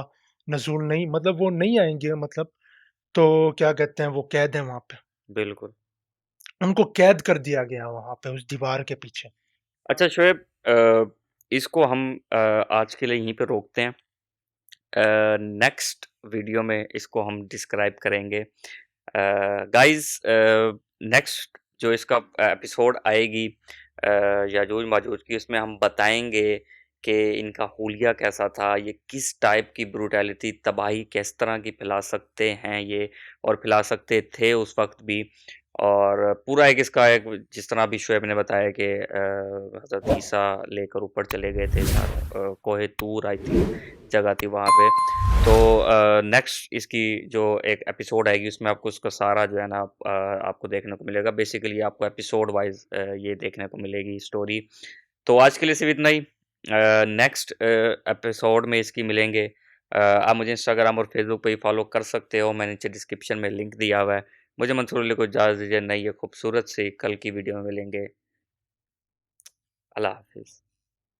[SPEAKER 1] नज़ूल नहीं, मतलब वो नहीं आएँगे, मतलब तो क्या कहते हैं, वो कैद हैं वहाँ पे।
[SPEAKER 2] बिल्कुल।
[SPEAKER 1] उनको कैद कर दिया गया वहाँ पे उस दीवार के पीछे।
[SPEAKER 2] अच्छा शोएब, इसको हम आज के लिए यहीं पे रोकते हैं। नेक्स्ट वीडियो में इसको हम डिस्क्राइब करेंगे। गाइज़, नेक्स्ट जो इसका एपिसोड आएगी याजूज-माजूज की, उसमें हम बताएँगे कि इनका हुलिया कैसा था, ये किस टाइप की ब्रूटैलिटी, तबाही किस तरह की फैला सकते हैं ये और फैला सकते थे उस वक़्त भी। और पूरा एक इसका एक जिस तरह अभी शोएब ने बताया कि हज़रत ईसा लेकर ऊपर चले गए थे जहाँ कोहे तूर आई थिंक जगह थी वहाँ पे। तो नेक्स्ट इसकी जो एक एपिसोड आएगी उसमें आपको उसका सारा जो है ना आपको देखने को मिलेगा। बेसिकली आपको एपिसोड वाइज़ ये देखने को मिलेगी स्टोरी। तो आज के लिए सिर्फ़ इतना ही। नेक्स्ट एपिसोड में इसकी मिलेंगे। आप मुझे इंस्टाग्राम और फ़ेसबुक पे भी फ़ॉलो कर सकते हो। मैंने नीचे डिस्क्रिप्शन में लिंक दिया हुआ है। मुझे मंसूर अली को इजाज़त दीजिए। नई ये खूबसूरत सी कल की वीडियो में मिलेंगे। अल्लाह हाफ़िज़।